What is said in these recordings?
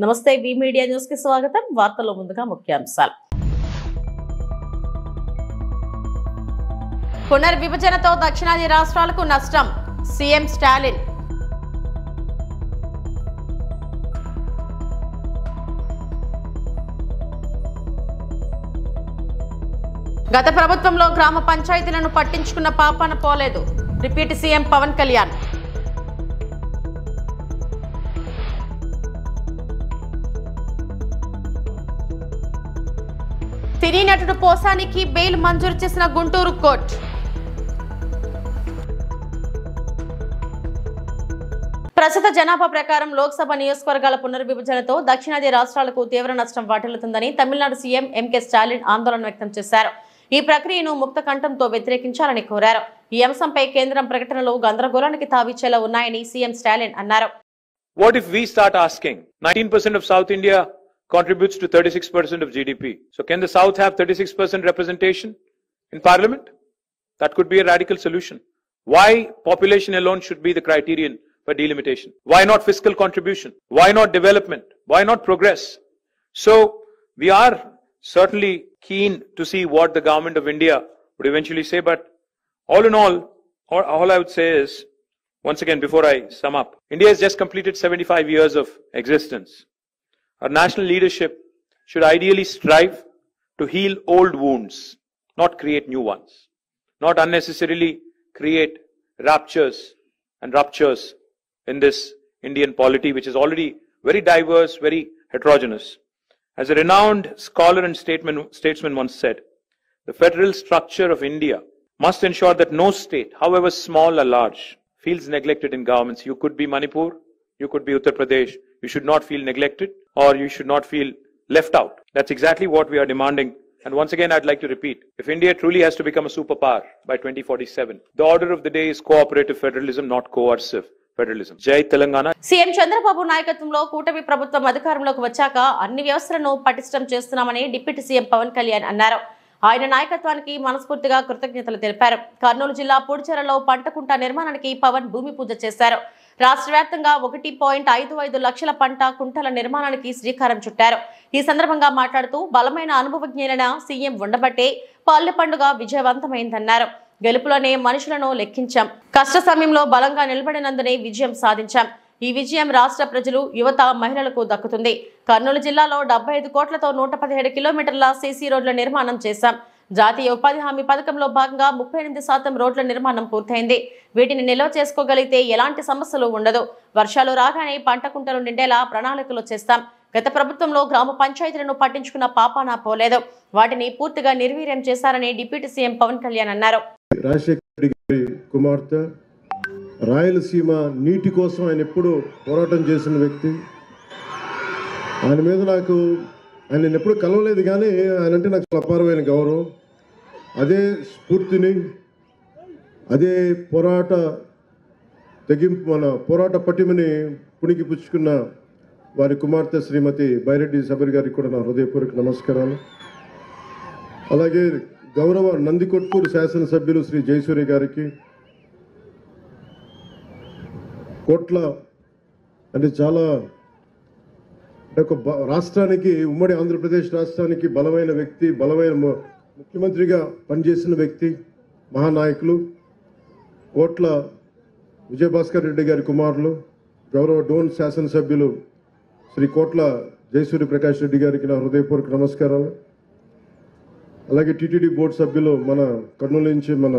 నమస్తే వి media news కి స్వాగతం. వార్తల్లో ముందుగా ముఖ్యాంశాలు. పునర్విభజనతో దక్షిణాది రాష్ట్రాలకు నష్టం, సీఎం స్టాలిన్. గత ప్రభుత్వంలో గ్రామ పంచాయతీలను పట్టించుకున్న పాపాన పోలేదు, డిప్యూటీ సీఎం పవన్ కళ్యాణ్. సినీ నటుడు పోసానికి బెయిల్ మంజూరు చేసిన గుంటూరు కోర్టు. ప్రస్తుత జనాభా ప్రకారం లోక్సభ నియోజకవర్గాల పునర్విభజనతో దక్షిణాది రాష్ట్రాలకు తీవ్ర నష్టం వాటిల్లుతుందని తమిళనాడు సీఎం ఎంకే స్టాలిన్ ఆందోళన వ్యక్తం చేశారు. ఈ ప్రక్రియను ముక్త కంఠంతో వ్యతిరేకించాలని కోరారు. ఈ అంశంపై కేంద్రం ప్రకటనలు గందరగోళానికి తావిచ్చేలా ఉన్నాయని సీఎం స్టాలిన్ అన్నారు. What if we start asking 19% of South India contributes to 36% of GDP. So can the South have 36% representation in Parliament? That could be a radical solution. Why population alone should be the criterion for delimitation? Why not fiscal contribution? Why not development? Why not progress? So we are certainly keen to see what the government of India would eventually say, but all in all I would say is, once again before I sum up, India has just completed 75 years of existence. Our national leadership should ideally strive to heal old wounds, not create new ones, not unnecessarily create ruptures in this Indian polity, which is already very diverse, very heterogeneous. As a renowned scholar and statesman once said, the federal structure of India must ensure that no state, however small or large, feels neglected in governments. You could be Manipur, you could be Uttar Pradesh. You should not feel neglected, or you should not feel left out. That's exactly what we are demanding. And once again, I'd like to repeat, if India truly has to become a superpower by 2047, the order of the day is cooperative federalism, not coercive federalism. Jai Telangana. CM Chandrababu నాయకత్వంలో కూటమి ప్రభుత్వం అధికారంలోకి వచ్చాక అన్ని వ్యవస్థలను పటిష్టం చేస్తున్నామని deputy CM Pawan Kalyan అన్నారు. ఆయన నాయకత్వానికి మనస్ఫూర్తిగా కృతజ్ఞతలు తెలిపారు. కర్నూలు జిల్లా పూడిచెరలో పంటకుంట నిర్మాణానికి పవన్ భూమి పూజ చేశారు. రాష్ట్ర వ్యాప్తంగా 1.55 లక్షల పంట కుంటల నిర్మాణానికి శ్రీకారం చుట్టారు. ఈ సందర్భంగా మాట్లాడుతూ బలమైన అనుభవజ్ఞులైన సీఎం ఉండబట్టే పల్లె పండుగ విజయవంతమైందన్నారు. గెలుపులోనే మనుషులను లెక్కించాం, కష్ట సమయంలో బలంగా నిలబడినందునే విజయం సాధించాం. ఈ విజయం రాష్ట్ర ప్రజలు, యువత, మహిళలకు దక్కుతుంది. కర్నూలు జిల్లాలో 75 కోట్లతో 117 కిలోమీటర్ల సీసీ రోడ్ల నిర్మాణం చేశాం. జాతీయ ఉపాధి హామీ పథకంలో భాగంగా 38% రోడ్ల నిర్మాణం పూర్తయింది. వీటిని నిల్వ చేసుకోగలిగితే ఎలాంటి సమస్యలు ఉండదు. వర్షాలు రాగానే పంట కుంటలు నిండేలా ప్రణాళికలు చేస్తాం. గత ప్రభుత్వంలో గ్రామ పంచాయతీలను పట్టించుకున్న పాపాన పోలేదు, వాటిని పూర్తిగా నిర్వీర్యం చేశారని డిప్యూటీ సీఎం పవన్ కళ్యాణ్ అన్నారు. రాజశేఖర్ గారి కుమార్తె, రాయలసీమ నీటి కోసం ఆయన ఎప్పుడు పోరాటం చేసిన వ్యక్తి. ఆయన మీద ఆయన ఎప్పుడు కలవలేదు, కానీ ఆయన అంటే నాకు అపారమైన గౌరవం. అదే స్ఫూర్తిని, అదే పోరాట పటిమని పుణికి పుచ్చుకున్న వారి కుమార్తె శ్రీమతి బైరెడ్డి సబరి గారికి కూడా నా హృదయపూర్వక నమస్కారాలు. అలాగే గౌరవ నందికొట్కూరు శాసనసభ్యులు శ్రీ జయసూర్య గారికి, కోట్ల అంటే చాలా ఒక రాష్ట్రానికి, ఉమ్మడి ఆంధ్రప్రదేశ్ రాష్ట్రానికి బలమైన వ్యక్తి, బలమైన ముఖ్యమంత్రిగా పనిచేసిన వ్యక్తి, మహానాయకులు కోట్ల విజయభాస్కర్ రెడ్డి గారి కుమారులు, గౌరవ డోన్ శాసనసభ్యులు శ్రీ కోట్ల జయసూర్య ప్రకాష్ రెడ్డి గారికి నా హృదయపూర్వక నమస్కారాలు. అలాగే టీటీడీ బోర్డు సభ్యులు మన కర్నూలు నుంచి మన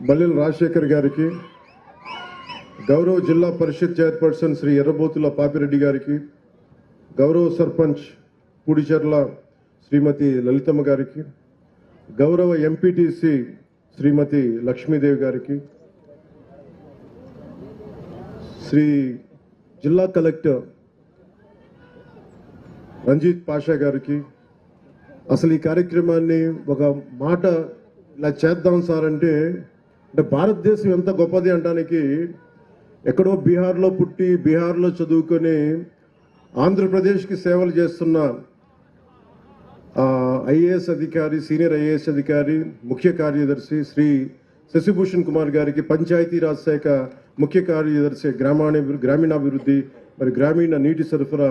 బల్లెల రాజశేఖర్ గారికి, గౌరవ జిల్లా పరిషత్ చైర్పర్సన్ శ్రీ ఎర్రబోతుల పాపిరెడ్డి గారికి, గౌరవ సర్పంచ్ పూడిచెర్ల శ్రీమతి లలితమ్మ గారికి, గౌరవ ఎంపీటీసీ శ్రీమతి లక్ష్మీదేవి గారికి, శ్రీ జిల్లా కలెక్టర్ రంజిత్ పాషా గారికి, అసలు ఈ కార్యక్రమాన్ని ఒక మాట ఇలా చేద్దాం సార్ అంటే భారతదేశం ఎంత గొప్పది అనడానికి, ఎక్కడో బీహార్లో పుట్టి బీహార్లో చదువుకొని ఆంధ్రప్రదేశ్కి సేవలు చేస్తున్న ఐఏఎస్ అధికారి, సీనియర్ ఐఏఎస్ అధికారి, ముఖ్య కార్యదర్శి శ్రీ శశిభూషణ్ కుమార్ గారికి, పంచాయతీరాజ్ శాఖ ముఖ్య కార్యదర్శి గ్రామీణాభివృద్ధి మరి గ్రామీణ నీటి సరఫరా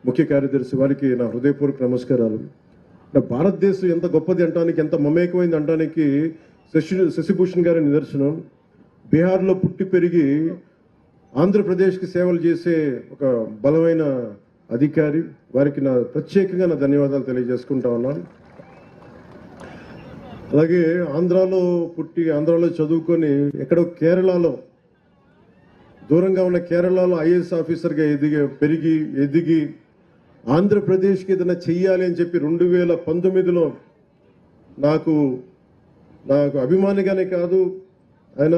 ముఖ్య కార్యదర్శి వారికి నా హృదయపూర్వక నమస్కారాలు. భారతదేశం ఎంత గొప్పది అంటానికి, ఎంత మమేకమైంది అంటానికి శశిభూషణ్ గారి నిదర్శనం. బీహార్లో పుట్టి పెరిగి ఆంధ్రప్రదేశ్కి సేవలు చేసే ఒక బలమైన అధికారి. వారికి నా ప్రత్యేకంగా నా ధన్యవాదాలు తెలియజేసుకుంటా ఉన్నాను. అలాగే ఆంధ్రాలో పుట్టి ఆంధ్రాలో చదువుకొని ఎక్కడో కేరళలో, దూరంగా ఉన్న కేరళలో ఐఏఎస్ ఆఫీసర్గా ఎదిగి ఆంధ్రప్రదేశ్కి ఏదైనా చెయ్యాలి అని చెప్పి 2019లో నాకు అభిమానిగానే కాదు, ఆయన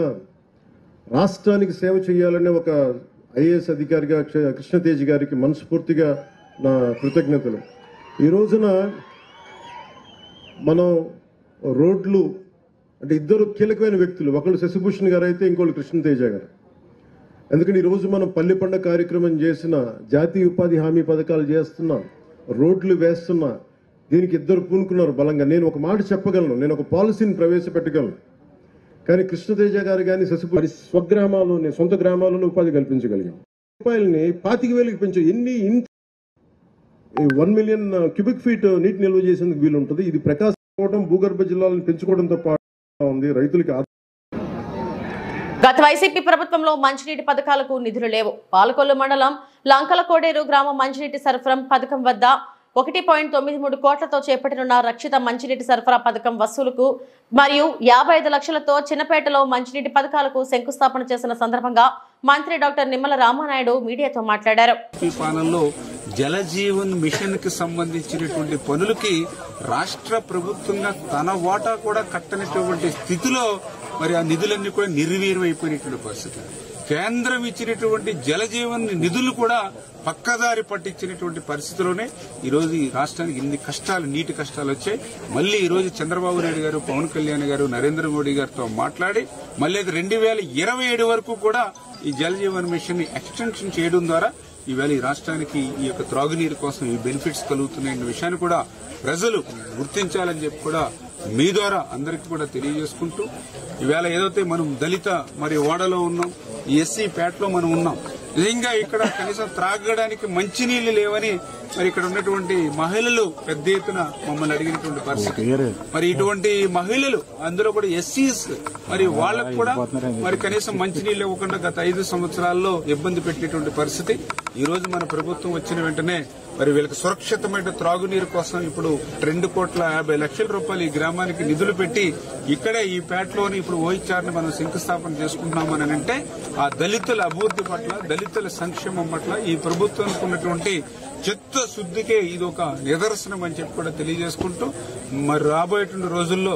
రాష్ట్రానికి సేవ చేయాలనే ఒక ఐఏఎస్ అధికారిగా కృష్ణతేజ్ గారికి మనస్ఫూర్తిగా నా కృతజ్ఞతలు. ఈ రోజున మనం రోడ్లు అంటే ఇద్దరు కీలకమైన వ్యక్తులు, ఒకళ్ళు శశిభూషణ్ గారు అయితే ఇంకోళ్ళు కృష్ణతేజ గారు. ఎందుకంటే ఈరోజు మనం పల్లె పండుగ కార్యక్రమం చేసిన, జాతీయ ఉపాధి హామీ పథకాలు చేస్తున్నాం, రోడ్లు వేస్తున్నా, దీనికి ఇద్దరు పూనుకున్నారు బలంగా. నేను ఒక మాట చెప్పగలను, నేను ఒక పాలసీని ప్రవేశపెట్టగలను. కానీ కృష్ణతేజ గారు కానీ శశిభూషణ్ స్వగ్రామాల్లోనే, సొంత గ్రామాల్లోనే ఉపాధి కల్పించగలిగాం. రూపాయలని 25,000కి పెంచాం. 1 మిలియన్ క్యూబిక్ ఫీట్ నీటి నిల్వ చేసేందుకు వీలు ఉంటుంది. ఇది ప్రకాశం భూగర్భ జిల్లాలను పెంచుకోవడంతో పాటు ఉంది రైతులకి. గత వైసీపీ ప్రభుత్వంలో మంచినీటి పథకాలకు నిధులు లేవు. పాలకొల్లు మండలం లంకలకోడేరు గ్రామ మంచినీటి సరఫరా పథకం వద్ద 1.93 కోట్లతో చేపట్టనున్న రక్షిత మంచినీటి సరఫరా పథకం వసూలుకు మరియు 55 లక్షలతో చిన్నపేటలో మంచినీటి పథకాలకు శంకుస్థాపన చేసిన సందర్భంగా మంత్రి డాక్టర్ నిమ్మల రామానాయుడు మీడియాతో మాట్లాడారు. జల జీవన్ మిషన్ కి సంబంధించినటువంటి పనులకి రాష్ట్ర ప్రభుత్వంగా తన వాటా కూడా కట్టనటువంటి స్థితిలో మరి ఆ నిధులన్నీ కూడా నిర్వీర్యం అయిపోయినటువంటి పరిస్థితి. కేంద్రం ఇచ్చినటువంటి జల జీవన్ నిధులు కూడా పక్కదారి పట్టించినటువంటి పరిస్థితిలోనే ఈరోజు ఈ రాష్ట్రానికి ఇన్ని కష్టాలు, నీటి కష్టాలు వచ్చాయి. మళ్లీ ఈ రోజు చంద్రబాబు నాయుడు గారు, పవన్ కళ్యాణ్ గారు, నరేంద్ర మోడీ గారితో మాట్లాడి మళ్లీ 2027 వరకు కూడా ఈ జల జీవన్ మిషన్ ని ఎక్స్టెన్షన్ చేయడం ద్వారా ఈవేళ ఈ రాష్ట్రానికి ఈ యొక్క త్రాగునీరు కోసం ఈ బెనిఫిట్స్ కలుగుతున్నాయన్న విషయాన్ని కూడా ప్రజలు గుర్తించాలని చెప్పి కూడా మీ ద్వారా అందరికీ కూడా తెలియజేసుకుంటూ, ఈవేళ ఏదైతే మనం దళిత మరి ఓడలో ఉన్నాం, ఎస్సీ పేటలో మనం ఉన్నాం, నిజంగా ఇక్కడ కనీసం త్రాగడానికి మంచినీళ్లు లేవని మరి ఇక్కడ ఉన్నటువంటి మహిళలు పెద్ద ఎత్తున మమ్మల్ని అడిగినటువంటి పరిస్థితి. మరి ఇటువంటి మహిళలు, అందులో కూడా ఎస్సీస్, మరి వాళ్లకు కూడా మరి కనీసం మంచినీళ్లు ఇవ్వకుండా గత 5 సంవత్సరాల్లో ఇబ్బంది పెట్టేటువంటి పరిస్థితి. ఈ రోజు మన ప్రభుత్వం వచ్చిన వెంటనే మరి వీళ్ళకి సురక్షితమైన త్రాగునీరు కోసం ఇప్పుడు 2,50,00,000 రూపాయలు ఈ గ్రామానికి నిధులు పెట్టి ఇక్కడే ఈ పేటలోని ఇప్పుడు ఓహెచ్ఆర్ ని మనం శంకుస్థాపన చేసుకుంటున్నామని అంటే ఆ దళితుల అభివృద్ధి పట్ల, దళితుల సంక్షేమం పట్ల ఈ ప్రభుత్వానికి ఉన్నటువంటి చిత్తశుద్ధికే ఇది ఒక నిదర్శనం అని చెప్పి కూడా తెలియజేసుకుంటూ, మరి రాబోయేటువంటి రోజుల్లో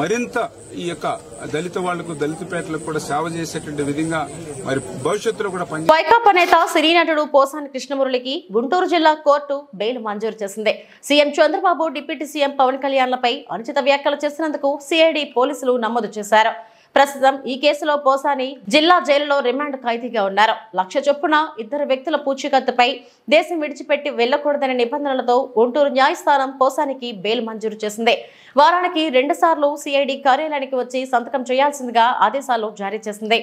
మరింత ఈ యొక్క దళిత వాళ్లకు, దళిత పేటలకు కూడా సేవ చేసేటువంటి విధంగా మరి భవిష్యత్తులో కూడా వైకాపా నేత సినీ నటుడు పోసాని కృష్ణమురళికి గుంటూరు జిల్లా కోర్టు బెయిల్ మంజూరు చేసింది. CM Chandrababu, deputy CM Pawan కళ్యాణ్లపై అనుచిత వ్యాఖ్యలు చేసినందుకు సిఐడి పోలీసులు నమోదు చేశారు. ప్రస్తుతం ఈ కేసులో పోసాని జిల్లా జైలులో రిమాండ్ ఖైదీగా ఉన్నారు. 1,00,000 చొప్పున 2 వ్యక్తుల పూచీకత్తుపై దేశం విడిచిపెట్టి వెళ్లకూడదనే నిబంధనలతో గుంటూరు న్యాయస్థానం పోసానికి బెయిల్ మంజూరు చేసింది. వారానికి 2 సార్లు సిఐడి కార్యాలయానికి వచ్చి సంతకం చేయాల్సిందిగా ఆదేశాలు జారీ చేసింది.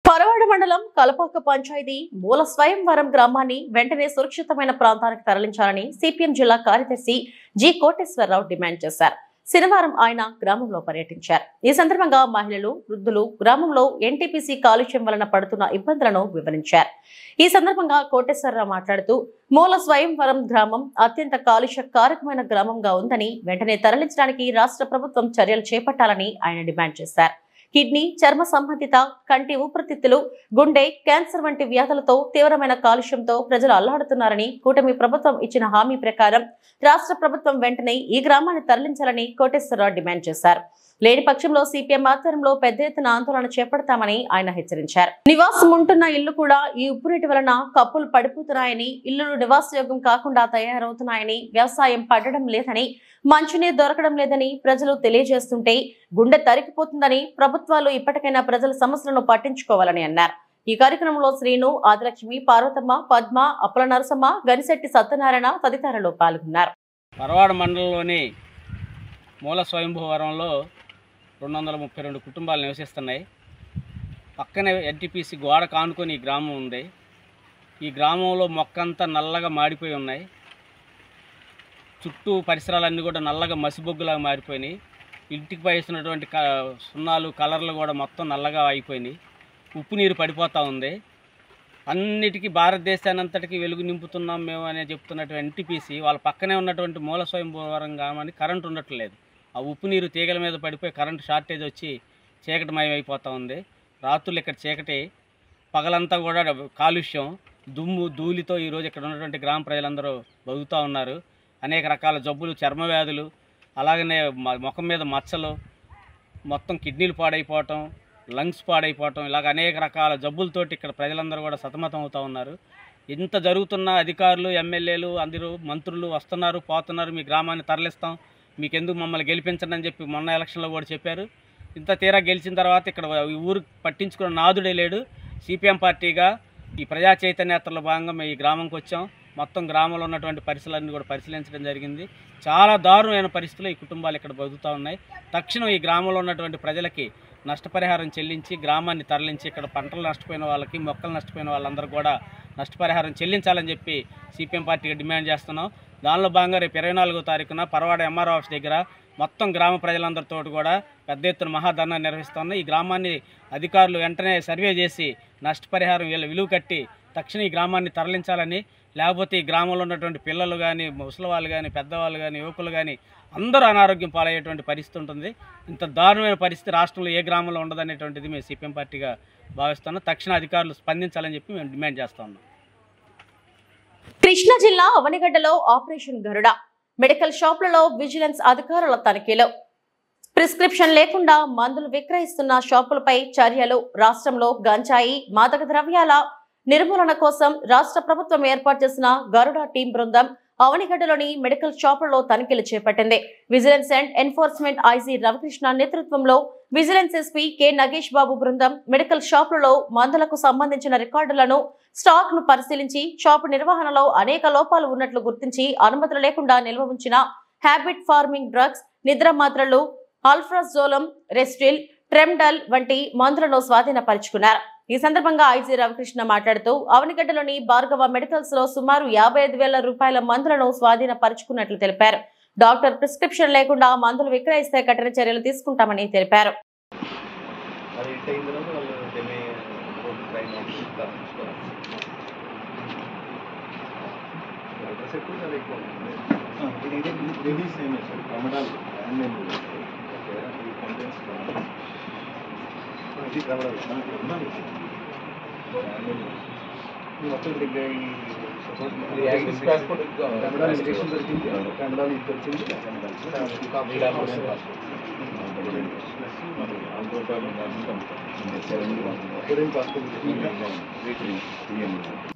పరవాడ మండలం కలపాక పంచాయతీ మూల స్వయంవరం గ్రామాన్ని వెంటనే సురక్షితమైన ప్రాంతానికి తరలించాలని సిపిఎం జిల్లా కార్యదర్శి జి కోటేశ్వరరావు డిమాండ్ చేశారు. శనివారం ఆయన గ్రామంలో పర్యటించారు. ఈ సందర్భంగా మహిళలు, వృద్ధులు గ్రామంలో ఎన్టీపీసీ కాలుష్యం వలన పడుతున్న ఇబ్బందులను వివరించారు. ఈ సందర్భంగా కోటేశ్వరరావు మాట్లాడుతూ, మూల స్వయంవరం గ్రామం అత్యంత కాలుష్యకారకమైన గ్రామంగా ఉందని, వెంటనే తరలించడానికి రాష్ట్ర ప్రభుత్వం చర్యలు చేపట్టాలని ఆయన డిమాండ్ చేశారు. కిడ్నీ, చర్మ సంబంధిత, కంటి ఊపిరితిత్తులు, గుండె, క్యాన్సర్ వంటి వ్యాధులతో తీవ్రమైన కాలుష్యంతో ప్రజలు అల్లాడుతున్నారని కూటమి ప్రభుత్వం ఇచ్చిన హామీ ప్రకారం రాష్ట్ర ప్రభుత్వం వెంటనే ఈ గ్రామాన్ని తరలించాలని కోటేశ్వరరావు డిమాండ్ చేశారు. లేని పక్షంలో సిపిఎం ఆధ్వర్యంలో పెద్ద ఎత్తున ఆందోళన చేపడతామని ఆయన హెచ్చరించారు. నివాసం ఉంటున్న ఇల్లు కూడా ఈ ఉప్పునీటి వలన కప్పులు పడిపోతున్నాయని, ఇల్లులు నివాసయోగ్యం కాకుండా తయారవుతున్నాయని, వ్యవసాయం పడడం లేదని, మంచినీరు దొరకడం లేదని ప్రజలు తెలియజేస్తుంటే గుండె తరిగిపోతుందని ప్రభుత్వాలు ఇప్పటికైనా ప్రజల సమస్యలను పట్టించుకోవాలని అన్నారు. ఈ కార్యక్రమంలో శ్రీను, ఆదిలక్ష్మి, పార్వతమ్మ, పద్మ, అప్పల నరసమ్మ, గనిశెట్టి సత్యనారాయణ తదితరులు పాల్గొన్నారు. పరవాడ మండలంలోని మూల స్వయంభూవరంలో 232 కుటుంబాలు నివసిస్తున్నాయి. పక్కనే ఎన్టీపీసీ గోడ కానుకొని ఈ గ్రామం ఉంది. ఈ గ్రామంలో మొక్కంతా నల్లగా మాడిపోయి ఉన్నాయి. చుట్టూ పరిసరాలన్నీ కూడా నల్లగా మసిబొగ్గులాగా మారిపోయినాయి. ఇంటికి వేసినటువంటి సున్నాలు, కలర్లు కూడా మొత్తం నల్లగా అయిపోయినాయి. ఉప్పు నీరు పడిపోతూ ఉంది. అన్నిటికీ భారతదేశాన్ని అంతటికీ వెలుగు నింపుతున్నాం మేము అనే చెప్తున్నటువంటి ఎన్టీపీసీ వాళ్ళ పక్కనే ఉన్నటువంటి మూల స్వయంభూవరం గ్రామానికి కరెంటు ఉండట్లేదు. ఆ ఉప్పు నీరు తీగల మీద పడిపోయి కరెంటు షార్టేజ్ వచ్చి చీకటిమయమైపోతూ ఉంది. రాత్రులు ఇక్కడ చీకటి, పగలంతా కూడా కాలుష్యం, దుమ్ము, ధూళితో ఈరోజు ఇక్కడ ఉన్నటువంటి గ్రామ ప్రజలందరూ బతుకుతూ ఉన్నారు. అనేక రకాల జబ్బులు, చర్మ వ్యాధులు, అలాగనే ముఖం మీద మచ్చలు, మొత్తం కిడ్నీలు పాడైపోవటం, లంగ్స్ పాడైపోవటం, ఇలాగ అనేక రకాల జబ్బులతోటి ఇక్కడ ప్రజలందరూ కూడా సతమతం అవుతూ ఉన్నారు. ఇంత జరుగుతున్న అధికారులు, ఎమ్మెల్యేలు, అందరూ మంత్రులు వస్తున్నారు, పోతున్నారు, మీ గ్రామాన్ని తరలిస్తాం, మీకెందుకు మమ్మల్ని గెలిపించండి అని చెప్పి మొన్న ఎలక్షన్లో కూడా చెప్పారు. ఇంత తీరా గెలిచిన తర్వాత ఇక్కడ ఈ ఊరు పట్టించుకున్న నాదుడే లేడు. సిపిఎం పార్టీగా ఈ ప్రజా చైతన్యయాత్రలో భాగంగా మేము ఈ గ్రామంకి వచ్చాం. మొత్తం గ్రామంలో ఉన్నటువంటి పరిస్థితులన్నీ కూడా పరిశీలించడం జరిగింది. చాలా దారుణమైన పరిస్థితులు ఈ కుటుంబాలు ఇక్కడ బతుకుతూ ఉన్నాయి. తక్షణం ఈ గ్రామంలో ఉన్నటువంటి ప్రజలకి నష్టపరిహారం చెల్లించి గ్రామాన్ని తరలించి ఇక్కడ పంటలు నష్టపోయిన వాళ్ళకి, మొక్కలు నష్టపోయిన వాళ్ళందరూ కూడా నష్టపరిహారం చెల్లించాలని చెప్పి సిపిఎం పార్టీగా డిమాండ్ చేస్తున్నాం. దానిలో భాగంగా రేపు 24వ తారీఖున పరవాడ ఎంఆర్ఓ ఆఫీస్ దగ్గర మొత్తం గ్రామ ప్రజలందరితో కూడా పెద్ద ఎత్తున మహాధర్నా నిర్వహిస్తున్నాం. ఈ గ్రామాన్ని అధికారులు వెంటనే సర్వే చేసి నష్టపరిహారం విలువ కట్టి తక్షణం ఈ గ్రామాన్ని తరలించాలని, లేకపోతే ఈ గ్రామంలో ఉన్నటువంటి పిల్లలు కానీ, ముసలి వాళ్ళు కానీ, పెద్దవాళ్ళు కానీ, యువకులు కానీ అందరూ అనారోగ్యం పాలయ్యేటువంటి పరిస్థితి ఉంటుంది. ఇంత దారుణమైన పరిస్థితి రాష్ట్రంలో ఏ గ్రామంలో ఉండదనేటువంటిది మేము సిపిఎం పార్టీగా భావిస్తున్నాం. తక్షణ అధికారులు స్పందించాలని చెప్పి మేము డిమాండ్ చేస్తా ఉన్నాం. కృష్ణా జిల్లా అవనిగడ్డలో ఆపరేషన్ గరుడ, మెడికల్ షాపులలో విజిలెన్స్ అధికారుల తనిఖీలు. ప్రిస్క్రిప్షన్ లేకుండా మందులు విక్రయిస్తున్న షాపులపై చర్యలు. రాష్ట్రంలో గంజాయి, మాదక ద్రవ్యాల నిర్మూలన కోసం రాష్ట్ర ప్రభుత్వం ఏర్పాటు చేసిన గరుడ టీం బృందం అవనిగడ్డలోని మెడికల్ షాపులలో తనిఖీలు చేపట్టింది. Vigilance and enforcement IG Ravikrishna నేతృత్వంలో విజిలెన్స్ ఎస్పీ కె నగేష్ బాబు బృందం మెడికల్ షాపులలో మందులకు సంబంధించిన రికార్డులను, స్టాక్ ను పరిశీలించి షాపు నిర్వహణలో అనేక లోపాలు ఉన్నట్లు గుర్తించి అనుమతులు లేకుండా నిల్వ ఉంచిన హ్యాబిట్ ఫార్మింగ్ డ్రగ్స్, నిద్ర మాత్రలు, ఆల్ఫ్రాజోలం, రెస్టిల్, ట్రెమ్డల్ వంటి మందులను స్వాధీనపరుచుకున్నారు. ఈ సందర్భంగా ఐజీ రవికృష్ణ మాట్లాడుతూ అవనిగడ్డలోని భార్గవ మెడికల్స్ లో సుమారు 55,000 రూపాయల మందులను స్వాధీనపరుచుకున్నట్లు తెలిపారు. డాక్టర్ ప్రిస్క్రిప్షన్ లేకుండా మందులు విక్రయిస్తే కఠిన చర్యలు తీసుకుంటామని తెలిపారు.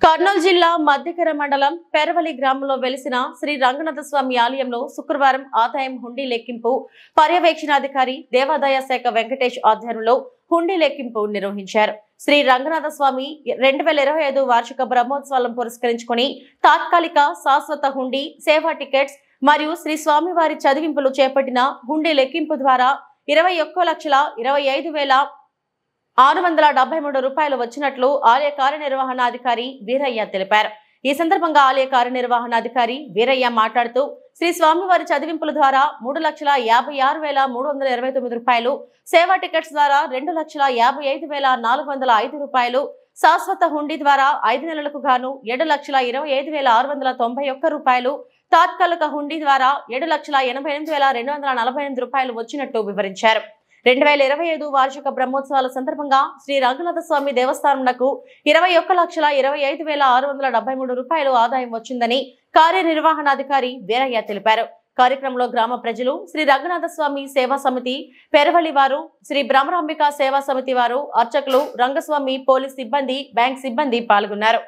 కర్నూలు జిల్లా మధ్యకర మండలం పెరవలి గ్రామంలో వెలిసిన శ్రీ రంగనాథ స్వామి ఆలయంలో శుక్రవారం ఆదాయం హుండీ లెక్కింపు పర్యవేక్షణాధికారి దేవాదాయ శాఖ వెంకటేష్ ఆధ్వర్యంలో హుండీ లెక్కింపు నిర్వహించారు. శ్రీ రంగనాథ స్వామి 2025 వార్షిక బ్రహ్మోత్సవాలను పురస్కరించుకుని తాత్కాలిక, శాశ్వత హుండీ, సేవా టికెట్స్ మరియు శ్రీ స్వామివారి చదివింపులు చేపట్టిన హుండీ లెక్కింపు ద్వారా 21,25,673 రూపాయలు వచ్చినట్లు ఆలయ కార్యనిర్వహణాధికారి వీరయ్య తెలిపారు. ఈ సందర్భంగా ఆలయ కార్యనిర్వహణాధికారి వీరయ్య మాట్లాడుతూ శ్రీ స్వామివారి చదివింపుల ద్వారా 3,56,329 రూపాయలు, సేవా టికెట్స్ ద్వారా 2,55,405 రూపాయలు, శాశ్వత హుండీ ద్వారా 5 నెలలకు గాను 7,25,691 రూపాయలు, తాత్కాలిక హుండీ ద్వారా 7,88,248 రూపాయలు వచ్చినట్లు వివరించారు. 2025 వార్షిక బ్రహ్మోత్సవాల సందర్భంగా శ్రీ రంగనాథ స్వామి దేవస్థానంకు 21,25,673 రూపాయలు ఆదాయం వచ్చిందని కార్యనిర్వహణాధికారి వీరయ్య తెలిపారు. కార్యక్రమంలో గ్రామ ప్రజలు, శ్రీ రంగనాథ స్వామి సేవా సమితి పెరవలి వారు, శ్రీ బ్రహ్మరాంబిక సేవా సమితి వారు, అర్చకులు, రంగస్వామి పోలీస్ సిబ్బంది, బ్యాంక్ సిబ్బంది పాల్గొన్నారు.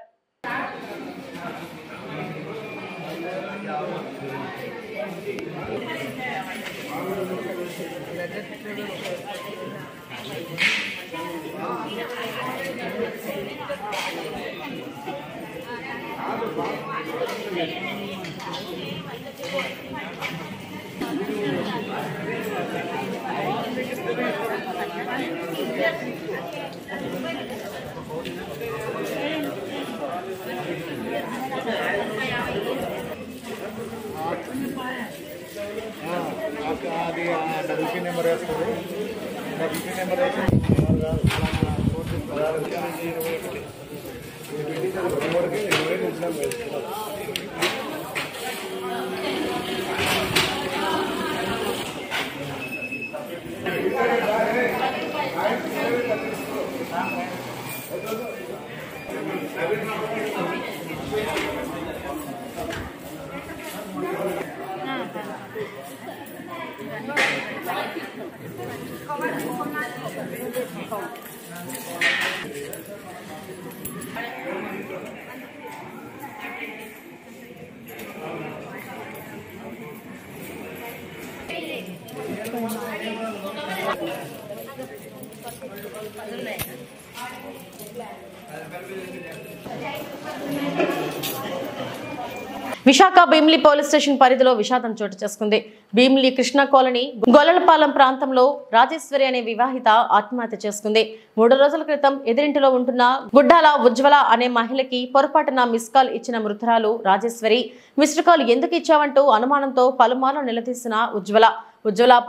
విశాఖ భీమిలి పోలీస్ స్టేషన్ పరిధిలో విషాదం చోటు చేసుకుంది. భీమిలి కృష్ణ కాలనీ గొల్లలపాలెం ప్రాంతంలో రాజేశ్వరి అనే వివాహిత ఆత్మహత్య చేసుకుంది. 3 రోజుల క్రితం ఎదురింటిలో ఉంటున్న గుడ్డాల ఉజ్వల అనే మహిళకి పొరపాటున మిస్ కాల్ ఇచ్చిన మృతురాలు రాజేశ్వరి మిస్డ్ కాల్ ఎందుకు ఇచ్చావంటూ అనుమానంతో పలుమార్లు నిలదీసిన ఉజ్వల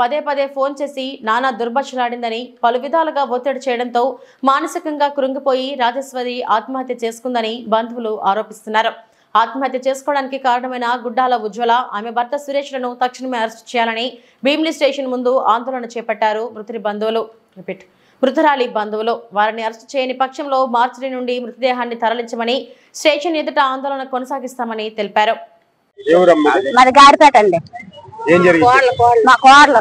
పదే ఫోన్ చేసి నానా దుర్భాషలాడిందని, పలు విధాలుగా ఒత్తిడి చేయడంతో మానసికంగా కృంగిపోయి రాజేశ్వరి ఆత్మహత్య చేసుకుందని బంధువులు ఆరోపిస్తున్నారు. ఆత్మహత్య చేసుకోవడానికి కారణమైన గుడ్డాల ఉజ్వల, ఆమె భర్త సురేష్లను తక్షణమే అరెస్ట్ చేయాలని భీమిలి స్టేషన్ ముందు ఆందోళన చేపట్టారు మృతురాలి బంధువులు. వారిని అరెస్ట్ చేయని పక్షంలో మార్చి నుండి మృతదేహాన్ని తరలించమని స్టేషన్ ఎదుట ఆందోళన కొనసాగిస్తామని తెలిపారు. మా కోడలు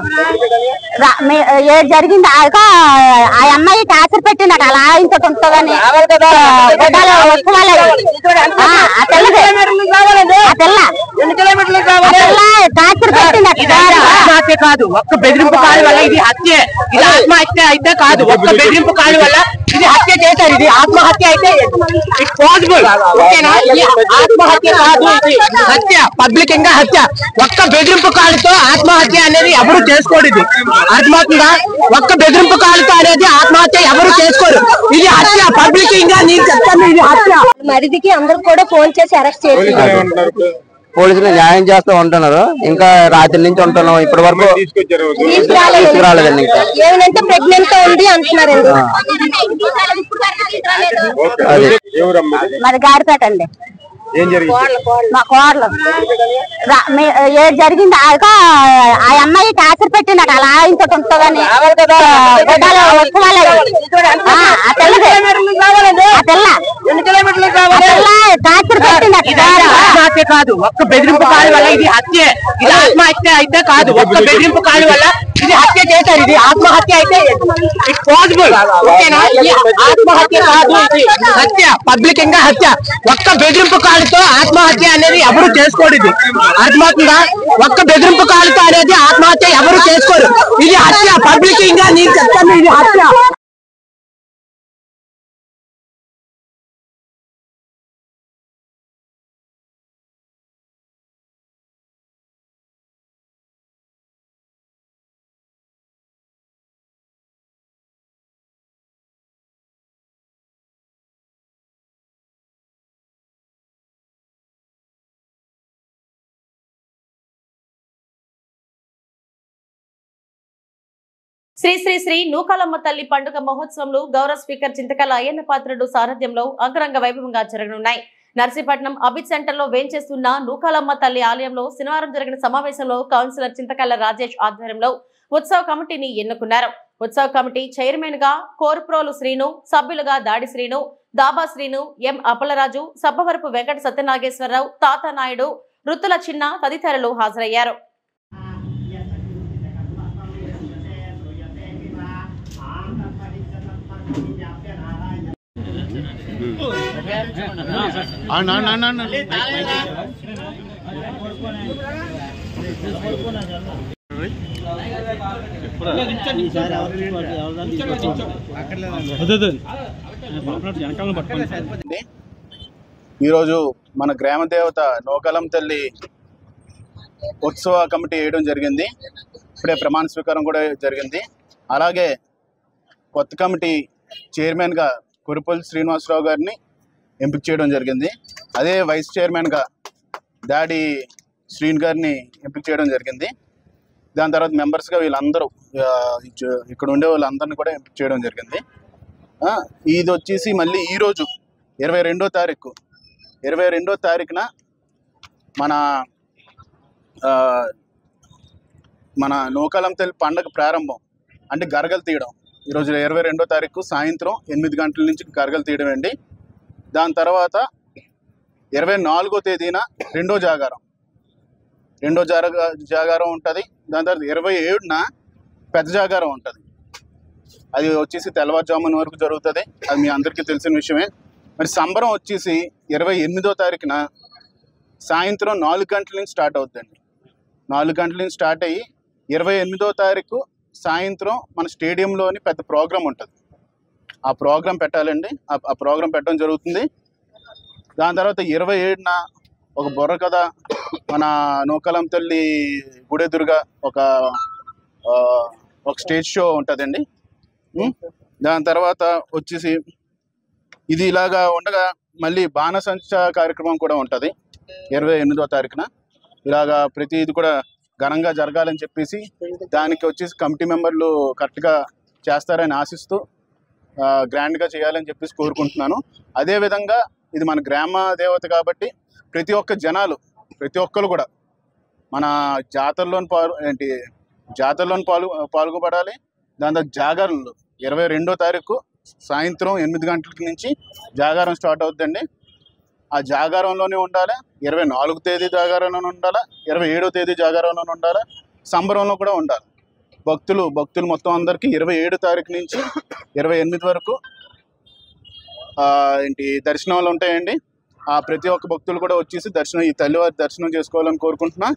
ఏది జరిగింది ఆ అమ్మాయి టార్చర్ పెట్టిందట అలా ఇంత ఉంటుందని టార్చర్ పెట్టిందట కాదు. ఒక్క బెదిరింపు కాడి వల్ల ఇది హత్య, ఇది ఆత్మహత్య అయితే కాదు. ఒక్క బెదిరింపు కాడి వల్ల ఇది హత్య చేశారు. ఇది ఆత్మహత్య అయితే ఇట్స్ పాసిబుల్. ఓకేనా? ఆత్మహత్య కాదు, ఇది హత్య, పబ్లికంగా హత్య. ఒక్క బెదిరింపు కాలుతో ఆత్మహత్య అనేది ఎవరు చేసుకోరు. ఇది అర్థమవుతుందా? ఒక్క బెదిరింపు కాలుతో అనేది ఆత్మహత్య ఎవరు చేసుకోరు. ఇది హత్య, పబ్లికంగా నేను చెప్తాను, ఇది హత్య. మరిదికి అందరూ కూడా ఫోన్ చేసి అరెస్ట్ చేశారు. పోలీసులు న్యాయం చేస్తూ ఉంటున్నారు. ఇంకా రాత్రి నుంచి ఉంటున్నాం, ఇప్పటి వరకు తీసుకురాలేదండి. ఇంకా ఏమంటే ప్రెగ్నెంట్ తో ఉంది అంటున్నారు. మరి గాడిపేట అండి. మా కోడలు ఏది జరిగింది ఆ అమ్మాయి టార్చర్ పెట్టిందట అలా ఇంత ఉంటుందని టార్చర్ పెట్టిందట కాదు. ఒక్క బెదిరింపు కాడి వల్ల ఇది హత్య, ఇది ఆత్మహత్య అయితే కాదు. ఒక్క బెదిరింపు కాడి వల్ల ఇది హత్య చేశారు. ఇది ఆత్మహత్య అయితే ఇట్స్ పాసిబుల్. ఓకేనా? ఆత్మహత్య కాదు, ఇది హత్య, పబ్లికంగా హత్య. ఒక్క బెదిరింపు కాలుతో ఆత్మహత్య అనేది ఎవరు చేసుకోరు. ఇది అర్థమవుతుందా? ఒక్క బెదిరింపు కాలుతో అనేది ఆత్మహత్య ఎవరు చేసుకోరు. ఇది హత్య, పబ్లికంగా నేను చెప్తాను, ఇది హత్య. శ్రీ శ్రీ శ్రీ నూకాలమ్మ తల్లి పండుగ మహోత్సవంలో గౌరవ స్పీకర్ చింతకల్ల అయ్యన్న పాత్రుడు సారథ్యంలో అంగరంగ వైభవంగా జరగనున్నాయి. నర్సీపట్నం అబిద్ సెంటర్ లో వేంచేస్తున్న నూకాలమ్మ తల్లి ఆలయంలో శనివారం జరిగిన సమావేశంలో కౌన్సిలర్ చింతకల్ల రాజేష్ ఆధ్వర్యంలో ఉత్సవ కమిటీని ఎన్నుకున్నారు. ఉత్సవ కమిటీ చైర్మన్ గా కోరుప్రోలు శ్రీను, సభ్యులుగా దాడి శ్రీను, దాబా శ్రీను, ఎం అప్పలరాజు, సబ్బవరపు వెంకట సత్యనాగేశ్వరరావు, తాతానాయుడు, రుతుల చిన్న తదితరులు హాజరయ్యారు. ఈరోజు మన గ్రామ దేవత నూకాలం తల్లి ఉత్సవ కమిటీ వేయడం జరిగింది. ఇప్పుడే ప్రమాణ స్వీకారం కూడా జరిగింది. అలాగే కొత్త కమిటీ చైర్మన్గా కురుపల్లి శ్రీనివాసరావు గారిని ఎంపిక చేయడం జరిగింది. అదే వైస్ చైర్మన్గా దాడి శ్రీన్ గారిని ఎంపిక చేయడం జరిగింది. దాని తర్వాత మెంబర్స్గా వీళ్ళందరూ ఇక్కడ ఉండే వాళ్ళందరినీ కూడా ఎంపిక చేయడం జరిగింది. ఇది వచ్చేసి మళ్ళీ ఈరోజు 22వ తారీఖున మన నూకాలం తల్లి పండగ ప్రారంభం అంటే గరగలు తీయడం. ఈరోజు 22వ తారీఖు సాయంత్రం 8 గంటల నుంచి గరగలు తీయడం అండి. దాని తర్వాత 24వ తేదీన రెండో జాగారం ఉంటుంది. దాని తర్వాత 27న పెద్ద జాగారం ఉంటుంది. అది వచ్చేసి తెల్లవారుజామున వరకు జరుగుతుంది. అది మీ అందరికీ తెలిసిన విషయమే. మరి సంబరం వచ్చేసి 28వ తారీఖున సాయంత్రం 4 గంటల నుంచి స్టార్ట్ అవుతుందండి. 4 గంటల నుంచి స్టార్ట్ అయ్యి 28వ తారీఖు సాయంత్రం మన స్టేడియంలోని పెద్ద ప్రోగ్రాం ఉంటుంది. ఆ ప్రోగ్రాం పెట్టాలండి. ఆ ప్రోగ్రాం పెట్టడం జరుగుతుంది. దాని తర్వాత 27న ఒక బుర్ర కథ మన నూకాలం తల్లి గుడెదురుగా ఒక స్టేజ్ షో ఉంటుందండి. దాని తర్వాత వచ్చేసి ఇది ఇలాగా ఉండగా మళ్ళీ బాణసంచ కార్యక్రమం కూడా ఉంటుంది 28వ తారీఖున. ఇలాగా ప్రతి ఇది కూడా ఘనంగా జరగాలని చెప్పేసి దానికి వచ్చేసి కమిటీ మెంబర్లు కరెక్ట్గా చేస్తారని ఆశిస్తూ గ్రాండ్గా చేయాలని చెప్పేసి కోరుకుంటున్నాను. అదేవిధంగా ఇది మన గ్రామ దేవత కాబట్టి ప్రతి ఒక్కరు కూడా మన జాతరలోని పాల్గొపడాలి. దాని తర్వాత జాగారంలో 22వ తారీఖు సాయంత్రం 8 గంటల నుంచి జాగారం స్టార్ట్ అవుతుందండి. ఆ జాగారంలోనే ఉండాలి. 24వ తేదీ జాగారంలోనే ఉండాలి. 27వ తేదీ జాగారంలోనే ఉండాలి. సంబరంలో కూడా ఉండాలి. భక్తులు మొత్తం అందరికీ 27 తారీఖు నుంచి 28 వరకు దర్శనాలు ఉంటాయండి. ప్రతి ఒక్క భక్తులు కూడా వచ్చేసి ఈ తల్లివారి దర్శనం చేసుకోవాలని కోరుకుంటున్నా.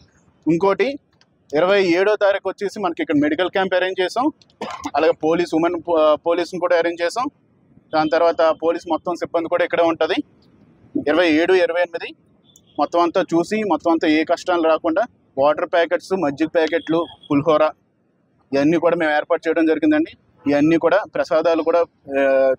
ఇంకోటి 27వ తారీఖు వచ్చేసి మనకి ఇక్కడ మెడికల్ క్యాంప్ అరేంజ్ చేసాం. అలాగే పోలీసుని కూడా అరేంజ్ చేసాం. దాని తర్వాత పోలీస్ మొత్తం సిబ్బంది కూడా ఇక్కడే ఉంటుంది. 27, 28 మొత్తం అంతా చూసి మొత్తం అంతా ఏ కష్టాలు రాకుండా వాటర్ ప్యాకెట్స్, మజ్జిగ ప్యాకెట్లు, పులిహోర ఇవన్నీ కూడా మేము ఏర్పాటు చేయడం జరిగిందండి. ఇవన్నీ కూడా ప్రసాదాలు కూడా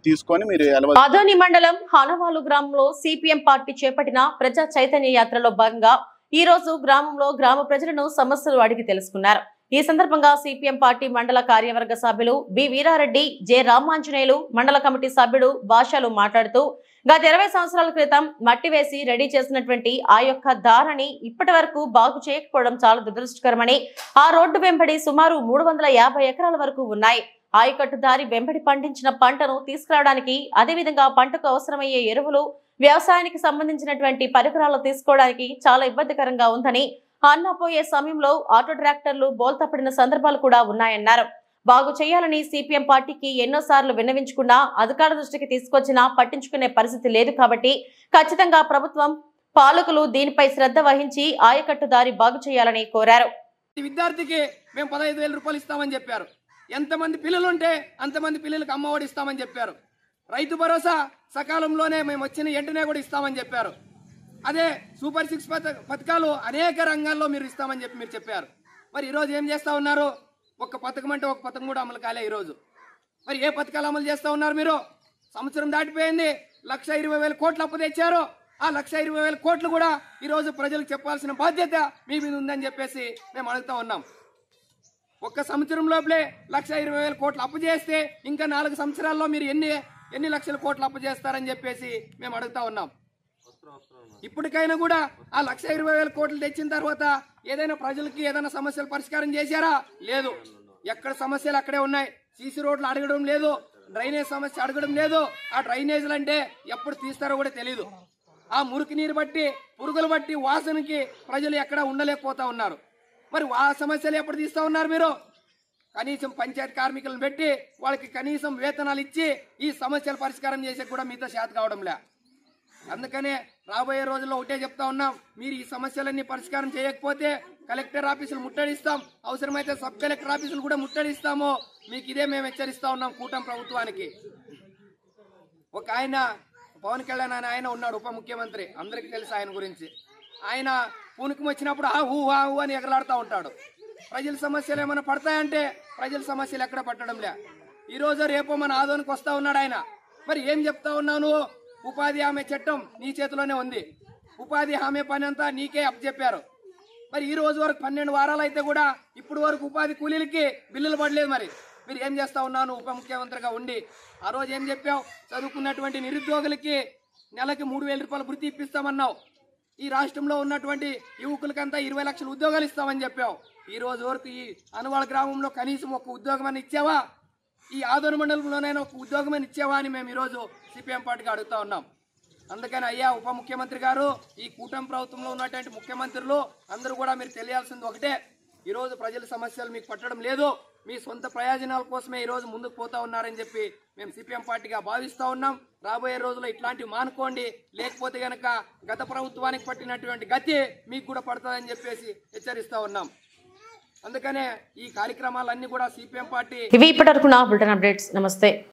తీసుకొని మీరు ఆదోని మండలం హానవాలు గ్రామంలో సిపిఎం పార్టీ చేపట్టిన ప్రజా చైతన్య యాత్రలో భాగంగా ఈ రోజు గ్రామంలో గ్రామ ప్రజలను సమస్యలు అడిగి తెలుసుకున్నారు. ఈ సందర్భంగా సిపిఎం పార్టీ మండల కార్యవర్గ సభ్యులు బి వీరారెడ్డి, జె రామాంజనేయులు, మండల కమిటీ సభ్యుడు భాషలు మాట్లాడుతూ గత 20 సంవత్సరాల క్రితం మట్టి వేసి రెడీ చేసినటువంటి ఆ యొక్క దారిని ఇప్పటి వరకు బాగు చేయకపోవడం చాలా దురదృష్టకరమని, ఆ రోడ్డు వెంబడి సుమారు 350 ఎకరాల వరకు ఉన్నాయి. ఆయకట్టు దారి వెంబడి పండించిన పంటను తీసుకురావడానికి, అదేవిధంగా పంటకు అవసరమయ్యే ఎరువులు, వ్యవసాయానికి సంబంధించినటువంటి పరికరాలు తీసుకోవడానికి చాలా ఇబ్బందికరంగా ఉందని, అన్నపోయే సమయంలో ఆటో ట్రాక్టర్లు బోల్తపడిన సందర్భాలు కూడా ఉన్నాయన్నారు. బాగు చేయాలని సిపిఎం పార్టీకి ఎన్నోసార్లు విన్నవించుకున్నా అధికారుల దృష్టికి తీసుకొచ్చినా పట్టించుకునే పరిస్థితి లేదు. కాబట్టి ఖచ్చితంగా ప్రభుత్వం పాలకులు దీనిపై శ్రద్ధ వహించి ఆయకట్టు దారి బాగు చేయాలని కోరారు. విద్యార్థికి మేము 15,000 రూపాయలు ఇస్తామని చెప్పారు. ఎంతమంది పిల్లలు ఉంటే అంతమంది పిల్లలకు అమ్మఒడి ఇస్తామని చెప్పారు. రైతు భరోసా సకాలంలోనే మేము వచ్చిన వెంటనే కూడా ఇస్తామని చెప్పారు. అదే సూపర్ 6 పథకాలు అనేక రంగాల్లో మీరు ఇస్తామని చెప్పి మీరు చెప్పారు. మరి ఈరోజు ఏం చేస్తూ ఉన్నారు? ఒక్క పథకం అంటే ఒక పథకం కూడా అమలు కాలే ఈరోజు. మరి ఏ పథకాలు అమలు చేస్తూ ఉన్నారు మీరు? సంవత్సరం దాటిపోయింది, 1,20,000 కోట్లు అప్పు తెచ్చారు. ఆ 1,20,000 కోట్లు కూడా ఈరోజు ప్రజలకు చెప్పాల్సిన బాధ్యత మీ మీద ఉందని చెప్పేసి మేము అడుగుతా ఉన్నాం. ఒక్క సంవత్సరం లోపలే 1,20,000 కోట్లు అప్పు చేస్తే ఇంకా 4 సంవత్సరాల్లో మీరు ఎన్ని లక్షల కోట్లు అప్పు చేస్తారని చెప్పేసి మేము అడుగుతా ఉన్నాం. ఇప్పటికైనా కూడా ఆ 1,20,000 కోట్లు తెచ్చిన తర్వాత ఏదైనా ప్రజలకి ఏదైనా సమస్యలు పరిష్కారం చేశారా? లేదు. ఎక్కడ సమస్యలు అక్కడే ఉన్నాయి. సీసీ రోడ్లు అడగడం లేదు, డ్రైనేజ్ సమస్య అడగడం లేదు. ఆ డ్రైనేజీలు అంటే ఎప్పుడు తీస్తారో కూడా తెలియదు. ఆ మురికి నీరు బట్టి, పురుగులు బట్టి, వాసనకి ప్రజలు ఎక్కడ ఉండలేకపోతా ఉన్నారు. మరి ఆ సమస్యలు ఎప్పుడు తీస్తా ఉన్నారు మీరు? కనీసం పంచాయతీ కార్మికులను పెట్టి వాళ్ళకి కనీసం వేతనాలు ఇచ్చి ఈ సమస్యల పరిష్కారం చేసే కూడా మీతో చేత కావడంలే. అందుకనే రాబోయే రోజుల్లో ఒకటే చెప్తా ఉన్నాం, మీరు ఈ సమస్యలన్నీ పరిష్కారం చేయకపోతే కలెక్టర్ ఆఫీసులు ముట్టడిస్తాం, అవసరమైతే సబ్ కలెక్టర్ ఆఫీసులు కూడా ముట్టడిస్తాము. మీకు ఇదే మేము హెచ్చరిస్తా ఉన్నాం కూటమి ప్రభుత్వానికి. ఒక ఆయన పవన్ కళ్యాణ్ ఆయన ఉన్నాడు, ఉప ముఖ్యమంత్రి, అందరికీ తెలుసు ఆయన గురించి. ఆయన పూనకం వచ్చినప్పుడు ఆ ఊ అని ఎగలాడుతూ ఉంటాడు. ప్రజల సమస్యలు ఏమైనా పడతాయంటే ప్రజల సమస్యలు ఎక్కడ పట్టడంలే. ఈరోజు రేపు మన ఆదోనికి వస్తా ఉన్నాడు ఆయన. మరి ఏం చెప్తా ఉన్నాను? ఉపాధి హామీ చట్టం నీ చేతిలోనే ఉంది, ఉపాధి హామీ పని అంతా నీకే అప్పచెప్పారు. మరి ఈ రోజు వరకు 12 వారాలు అయితే కూడా ఇప్పుడు వరకు ఉపాధి కూలీలకి బిల్లులు పడలేదు. మరి మీరు ఏం చేస్తా ఉన్నాను ఉప ముఖ్యమంత్రిగా ఉండి? ఆ రోజు ఏం చెప్పావు? చదువుకున్నటువంటి నిరుద్యోగులకి నెలకి 3,000 రూపాయలు వృత్తి ఇప్పిస్తామన్నావు. ఈ రాష్ట్రంలో ఉన్నటువంటి యువకులకంతా 20 లక్షల ఉద్యోగాలు ఇస్తామని చెప్పావు. ఈ రోజు వరకు ఈ అనువాడ గ్రామంలో కనీసం ఒక ఉద్యోగం అని ఇచ్చావా? ఈ ఆదోని మండలంలోనైనా ఒక ఉద్యోగం అని ఇచ్చావా అని మేము ఈరోజు సిపిఎం పార్టీకి అడుగుతా ఉన్నాం. అందుకని అయ్యా ఉప ముఖ్యమంత్రి గారు, ఈ కూటమి ప్రభుత్వంలో ఉన్నటువంటి ముఖ్యమంత్రులు అందరూ కూడా మీరు తెలియాల్సింది ఒకటే, ఈరోజు ప్రజల సమస్యలు మీకు పట్టడం లేదు, మీ సొంత ప్రయోజనాల కోసమే ఈరోజు ముందుకు పోతా ఉన్నారని చెప్పి మేము సిపిఎం పార్టీగా భావిస్తూ ఉన్నాం. రాబోయే రోజుల్లో ఇట్లాంటివి మానుకోండి, లేకపోతే గనక గత ప్రభుత్వానికి పట్టినటువంటి గతి మీకు కూడా పడుతుందని చెప్పేసి హెచ్చరిస్తా ఉన్నాం. అందుకనే ఈ కార్యక్రమాలన్నీ కూడా సిపిఎం పార్టీ ఇవి ఇప్పటివరకు నా బులెటిన్ అప్డేట్స్. నమస్తే.